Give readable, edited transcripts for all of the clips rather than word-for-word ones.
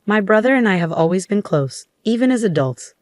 My brother and I have always been close, even as adults.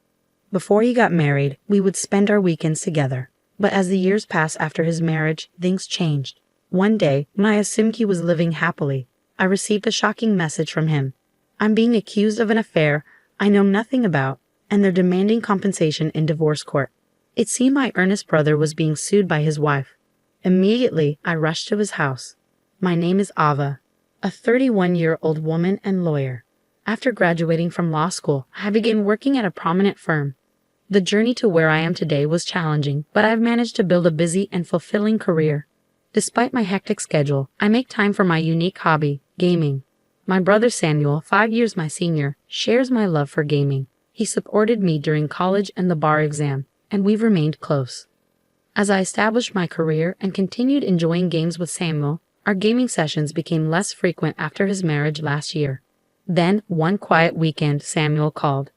Before he got married, we would spend our weekends together. But as the years passed after his marriage, things changed. One day, when I assumed he was living happily, I received a shocking message from him. I'm being accused of an affair I know nothing about, and they're demanding compensation in divorce court. It seemed my earnest brother was being sued by his wife. Immediately, I rushed to his house. My name is Ava, a 31-year-old woman and lawyer. After graduating from law school, I began working at a prominent firm. The journey to where I am today was challenging, but I've managed to build a busy and fulfilling career. Despite my hectic schedule, I make time for my unique hobby, gaming. My brother Samuel, 5 years my senior, shares my love for gaming. He supported me during college and the bar exam, and we've remained close. As I established my career and continued enjoying games with Samuel, our gaming sessions became less frequent after his marriage last year. Then, one quiet weekend, Samuel called.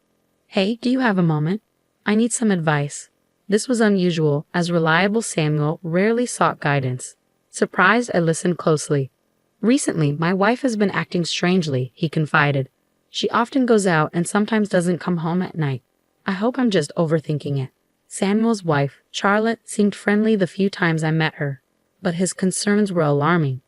"Hey, do you have a moment? I need some advice." This was unusual, as reliable Samuel rarely sought guidance. Surprised, I listened closely. "Recently, my wife has been acting strangely," he confided. "She often goes out and sometimes doesn't come home at night. I hope I'm just overthinking it." Samuel's wife, Charlotte, seemed friendly the few times I met her, but his concerns were alarming.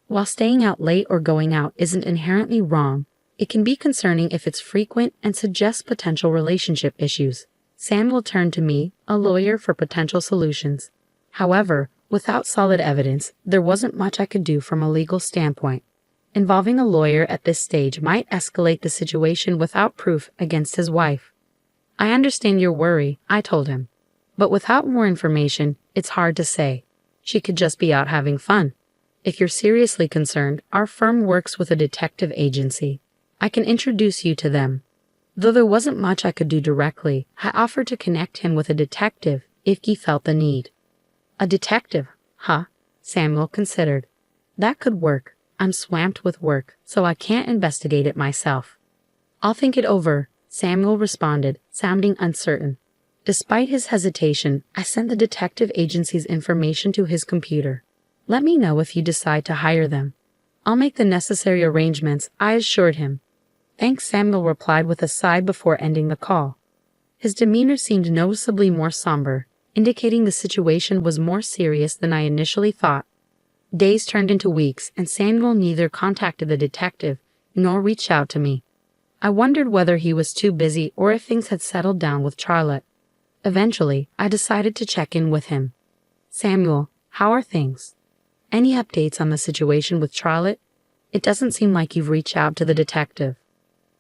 While staying out late or going out isn't inherently wrong, it can be concerning if it's frequent and suggests potential relationship issues. Samuel turned to me, a lawyer, for potential solutions. However, without solid evidence, there wasn't much I could do from a legal standpoint. Involving a lawyer at this stage might escalate the situation without proof against his wife. "I understand your worry," I told him. "But without more information, it's hard to say. She could just be out having fun. If you're seriously concerned, our firm works with a detective agency. I can introduce you to them." Though there wasn't much I could do directly, I offered to connect him with a detective if he felt the need. "A detective, huh?" Samuel considered. "That could work. I'm swamped with work, so I can't investigate it myself." "I'll think it over," Samuel responded, sounding uncertain. Despite his hesitation, I sent the detective agency's information to his computer. "Let me know if you decide to hire them. I'll make the necessary arrangements," I assured him. "Thanks," Samuel replied with a sigh before ending the call. His demeanor seemed noticeably more somber, indicating the situation was more serious than I initially thought. Days turned into weeks, and Samuel neither contacted the detective nor reached out to me. I wondered whether he was too busy or if things had settled down with Charlotte. Eventually, I decided to check in with him. "Samuel, how are things? Any updates on the situation with Charlotte? It doesn't seem like you've reached out to the detective."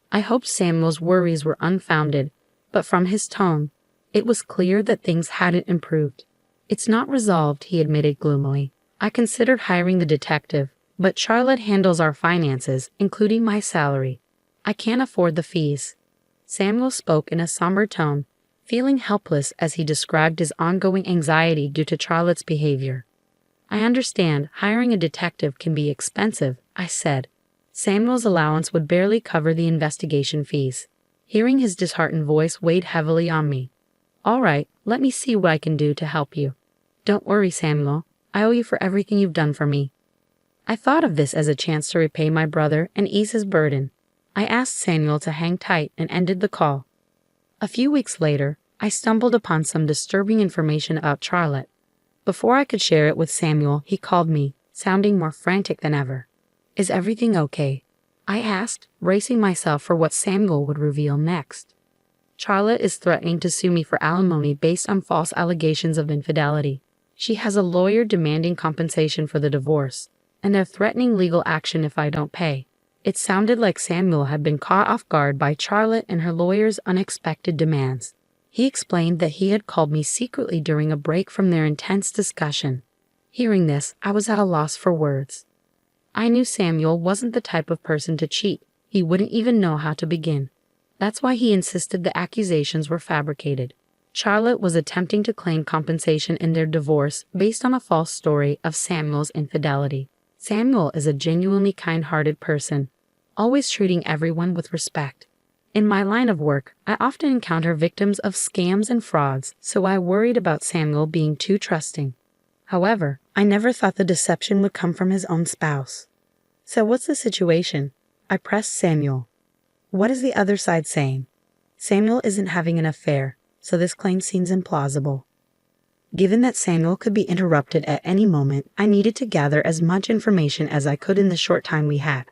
I hoped Samuel's worries were unfounded, but from his tone, it was clear that things hadn't improved. "It's not resolved," he admitted gloomily. "I considered hiring the detective, but Charlotte handles our finances, including my salary. I can't afford the fees." Samuel spoke in a somber tone, feeling helpless as he described his ongoing anxiety due to Charlotte's behavior. "I understand hiring a detective can be expensive," I said. Samuel's allowance would barely cover the investigation fees. Hearing his disheartened voice weighed heavily on me. "All right, let me see what I can do to help you." "Don't worry, Samuel. I owe you for everything you've done for me." I thought of this as a chance to repay my brother and ease his burden. I asked Samuel to hang tight and ended the call. A few weeks later, I stumbled upon some disturbing information about Charlotte. Before I could share it with Samuel, he called me, sounding more frantic than ever. "Is everything okay?" I asked, bracing myself for what Samuel would reveal next. "Charlotte is threatening to sue me for alimony based on false allegations of infidelity. She has a lawyer demanding compensation for the divorce, and they're threatening legal action if I don't pay." It sounded like Samuel had been caught off guard by Charlotte and her lawyer's unexpected demands. He explained that he had called me secretly during a break from their intense discussion. Hearing this, I was at a loss for words. I knew Samuel wasn't the type of person to cheat. He wouldn't even know how to begin. That's why he insisted the accusations were fabricated. Charlotte was attempting to claim compensation in their divorce based on a false story of Samuel's infidelity. Samuel is a genuinely kind-hearted person, always treating everyone with respect. In my line of work, I often encounter victims of scams and frauds, so I worried about Samuel being too trusting. However, I never thought the deception would come from his own spouse. "So what's the situation?" I pressed Samuel. What is the other side saying? Samuel isn't having an affair, so this claim seems implausible. Given that Samuel could be interrupted at any moment, I needed to gather as much information as I could in the short time we had.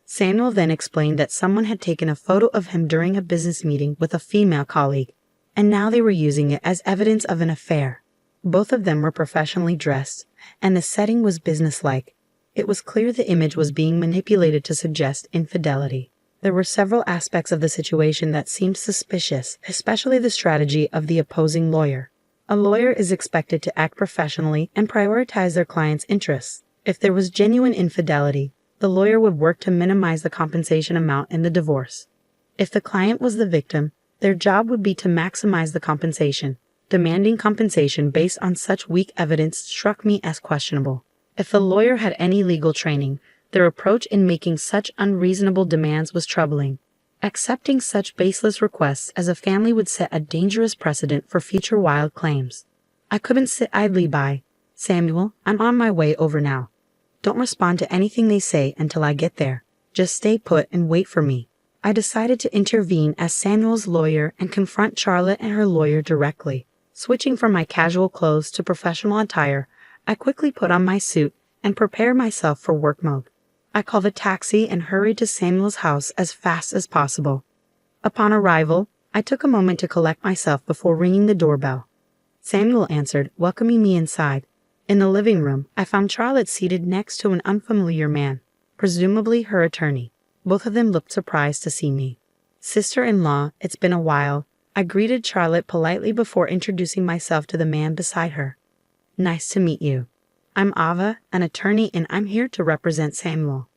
Samuel then explained that someone had taken a photo of him during a business meeting with a female colleague, and now they were using it as evidence of an affair. Both of them were professionally dressed, and the setting was businesslike. It was clear the image was being manipulated to suggest infidelity. There were several aspects of the situation that seemed suspicious, especially the strategy of the opposing lawyer. A lawyer is expected to act professionally and prioritize their client's interests. If there was genuine infidelity, the lawyer would work to minimize the compensation amount in the divorce. If the client was the victim, their job would be to maximize the compensation. Demanding compensation based on such weak evidence struck me as questionable. If the lawyer had any legal training, their approach in making such unreasonable demands was troubling. Accepting such baseless requests as a family would set a dangerous precedent for future wild claims. I couldn't sit idly by. Samuel, I'm on my way over now. Don't respond to anything they say until I get there. Just stay put and wait for me. I decided to intervene as Samuel's lawyer and confront Charlotte and her lawyer directly. Switching from my casual clothes to professional attire, I quickly put on my suit and prepared myself for work mode. I called a taxi and hurried to Samuel's house as fast as possible. Upon arrival, I took a moment to collect myself before ringing the doorbell. Samuel answered, welcoming me inside. In the living room, I found Charlotte seated next to an unfamiliar man, presumably her attorney. Both of them looked surprised to see me. Sister-in-law, it's been a while. I greeted Charlotte politely before introducing myself to the man beside her. Nice to meet you. I'm Ava, an attorney, and I'm here to represent Samuel.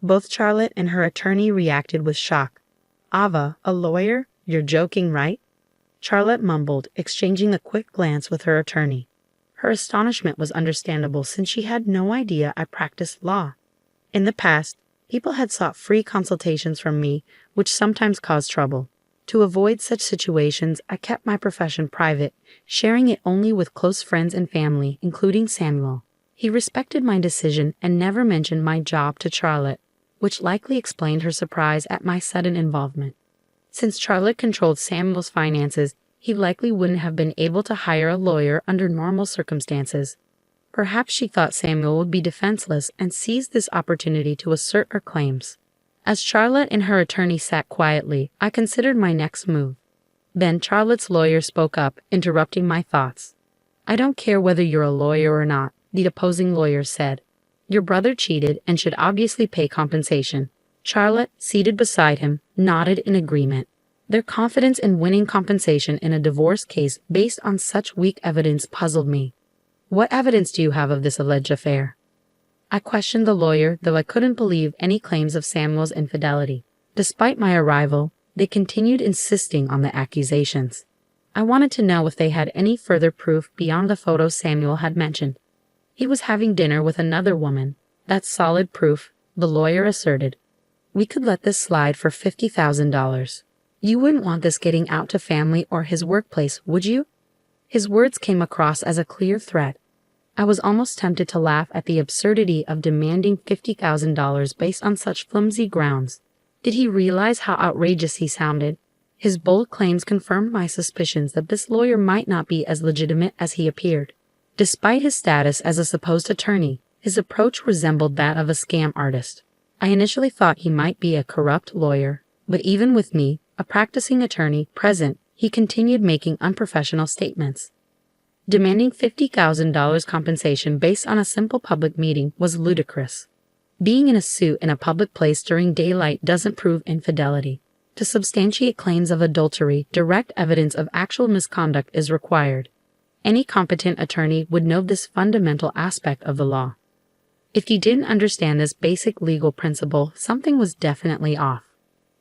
Both Charlotte and her attorney reacted with shock. Ava, a lawyer? You're joking, right? Charlotte mumbled, exchanging a quick glance with her attorney. Her astonishment was understandable since she had no idea I practiced law. In the past, people had sought free consultations from me, which sometimes caused trouble. To avoid such situations, I kept my profession private, sharing it only with close friends and family, including Samuel. He respected my decision and never mentioned my job to Charlotte, which likely explained her surprise at my sudden involvement. Since Charlotte controlled Samuel's finances, he likely wouldn't have been able to hire a lawyer under normal circumstances. Perhaps she thought Samuel would be defenseless and seized this opportunity to assert her claims. As Charlotte and her attorney sat quietly, I considered my next move. Then Charlotte's lawyer spoke up, interrupting my thoughts. I don't care whether you're a lawyer or not, the opposing lawyer said. Your brother cheated and should obviously pay compensation. Charlotte, seated beside him, nodded in agreement. Their confidence in winning compensation in a divorce case based on such weak evidence puzzled me. What evidence do you have of this alleged affair? I questioned the lawyer, though I couldn't believe any claims of Samuel's infidelity. Despite my arrival, they continued insisting on the accusations. I wanted to know if they had any further proof beyond the photos Samuel had mentioned. He was having dinner with another woman. That's solid proof, the lawyer asserted. We could let this slide for $50,000. You wouldn't want this getting out to family or his workplace, would you? His words came across as a clear threat. I was almost tempted to laugh at the absurdity of demanding $50,000 based on such flimsy grounds. Did he realize how outrageous he sounded? His bold claims confirmed my suspicions that this lawyer might not be as legitimate as he appeared. Despite his status as a supposed attorney, his approach resembled that of a scam artist. I initially thought he might be a corrupt lawyer, but even with me, a practicing attorney, present, he continued making unprofessional statements. Demanding $50,000 compensation based on a simple public meeting was ludicrous. Being in a suit in a public place during daylight doesn't prove infidelity. To substantiate claims of adultery, direct evidence of actual misconduct is required. Any competent attorney would know this fundamental aspect of the law. If you didn't understand this basic legal principle, something was definitely off.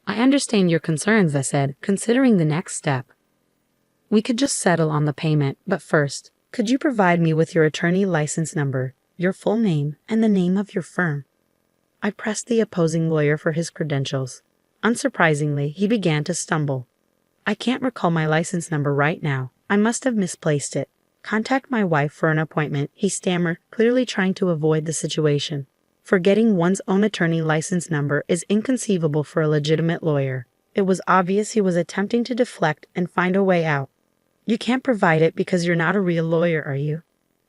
I understand your concerns, I said, considering the next step. We could just settle on the payment, but first, could you provide me with your attorney license number, your full name, and the name of your firm? I pressed the opposing lawyer for his credentials. Unsurprisingly, he began to stumble. I can't recall my license number right now. I must have misplaced it. Contact my wife for an appointment, he stammered, clearly trying to avoid the situation. Forgetting one's own attorney license number is inconceivable for a legitimate lawyer. It was obvious he was attempting to deflect and find a way out. You can't provide it because you're not a real lawyer, are you?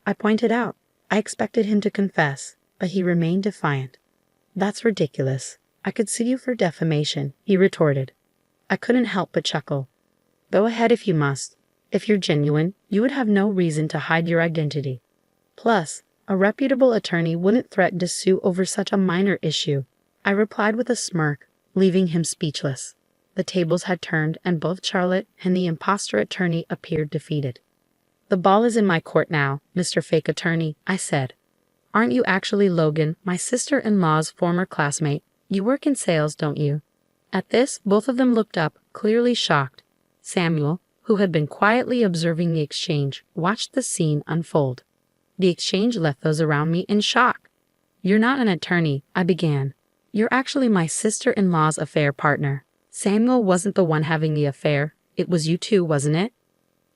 I pointed out. I expected him to confess, but he remained defiant. That's ridiculous. I could sue you for defamation, he retorted. I couldn't help but chuckle. Go ahead if you must. If you're genuine, you would have no reason to hide your identity. Plus, a reputable attorney wouldn't threaten to sue over such a minor issue. I replied with a smirk, leaving him speechless. The tables had turned and both Charlotte and the imposter attorney appeared defeated. The ball is in my court now, Mr. Fake Attorney, I said. Aren't you actually Logan, my sister-in-law's former classmate? You work in sales, don't you? At this, both of them looked up, clearly shocked. Samuel, who had been quietly observing the exchange, watched the scene unfold. The exchange left those around me in shock. You're not an attorney, I began. You're actually my sister-in-law's affair partner. Samuel wasn't the one having the affair. It was you two, wasn't it?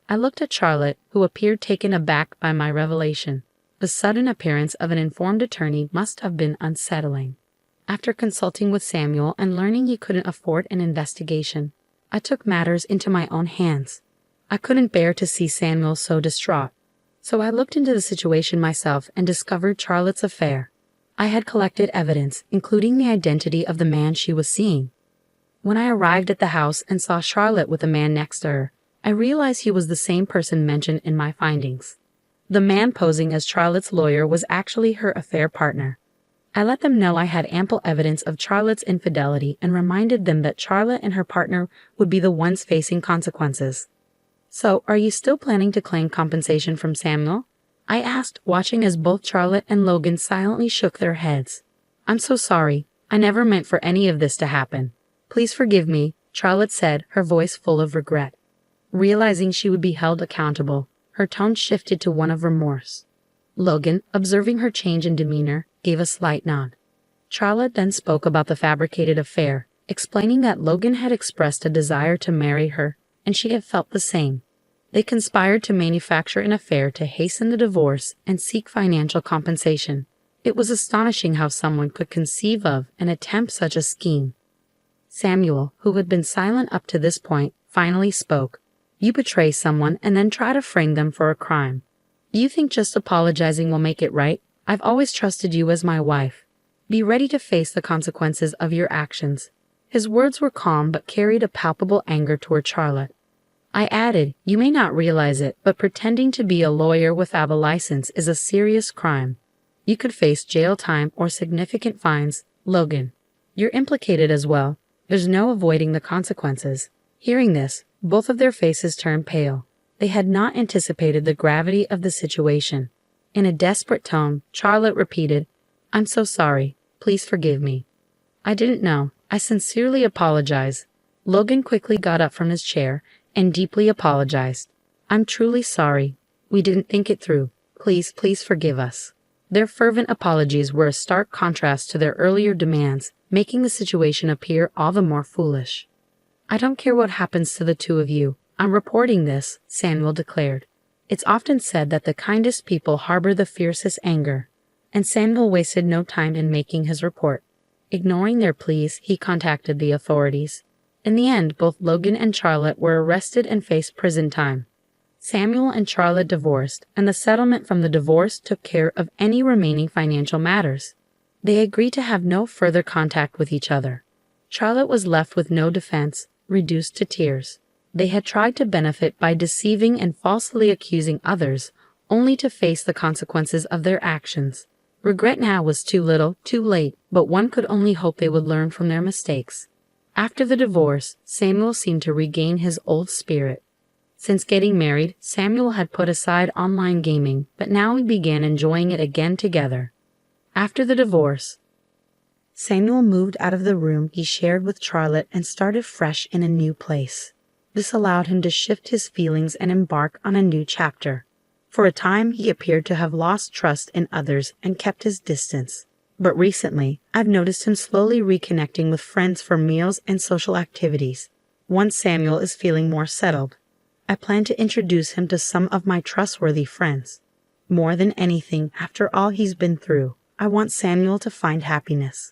I looked at Charlotte, who appeared taken aback by my revelation. The sudden appearance of an informed attorney must have been unsettling. After consulting with Samuel and learning he couldn't afford an investigation, I took matters into my own hands. I couldn't bear to see Samuel so distraught. So I looked into the situation myself and discovered Charlotte's affair. I had collected evidence, including the identity of the man she was seeing. When I arrived at the house and saw Charlotte with the man next to her, I realized he was the same person mentioned in my findings. The man posing as Charlotte's lawyer was actually her affair partner. I let them know I had ample evidence of Charlotte's infidelity and reminded them that Charlotte and her partner would be the ones facing consequences. So, are you still planning to claim compensation from Samuel? I asked, watching as both Charlotte and Logan silently shook their heads. I'm so sorry. I never meant for any of this to happen. Please forgive me, Charlotte said, her voice full of regret. Realizing she would be held accountable, her tone shifted to one of remorse. Logan, observing her change in demeanor, gave a slight nod. Charlotte then spoke about the fabricated affair, explaining that Logan had expressed a desire to marry her, and she had felt the same. They conspired to manufacture an affair to hasten the divorce and seek financial compensation. It was astonishing how someone could conceive of and attempt such a scheme. Samuel, who had been silent up to this point, finally spoke. You betray someone and then try to frame them for a crime. You think just apologizing will make it right? I've always trusted you as my wife. Be ready to face the consequences of your actions. His words were calm but carried a palpable anger toward Charlotte. I added, you may not realize it, but pretending to be a lawyer without a license is a serious crime. You could face jail time or significant fines. Logan, you're implicated as well. There's no avoiding the consequences. Hearing this, both of their faces turned pale. They had not anticipated the gravity of the situation. In a desperate tone, Charlotte repeated, I'm so sorry. Please forgive me. I didn't know. I sincerely apologize. Logan quickly got up from his chair and deeply apologized. I'm truly sorry. We didn't think it through. Please forgive us. Their fervent apologies were a stark contrast to their earlier demands, making the situation appear all the more foolish. I don't care what happens to the two of you. I'm reporting this, Samuel declared. It's often said that the kindest people harbor the fiercest anger. And Samuel wasted no time in making his report. Ignoring their pleas, he contacted the authorities. In the end, both Logan and Charlotte were arrested and faced prison time. Samuel and Charlotte divorced, and the settlement from the divorce took care of any remaining financial matters. They agreed to have no further contact with each other. Charlotte was left with no defense, reduced to tears. They had tried to benefit by deceiving and falsely accusing others, only to face the consequences of their actions. Regret now was too little, too late, but one could only hope they would learn from their mistakes. After the divorce, Samuel seemed to regain his old spirit. Since getting married, Samuel had put aside online gaming, but now he began enjoying it again together. After the divorce, Samuel moved out of the room he shared with Charlotte and started fresh in a new place. This allowed him to shift his feelings and embark on a new chapter. For a time, he appeared to have lost trust in others and kept his distance. But recently, I've noticed him slowly reconnecting with friends for meals and social activities. Once Samuel is feeling more settled, I plan to introduce him to some of my trustworthy friends. More than anything, after all he's been through, I want Samuel to find happiness.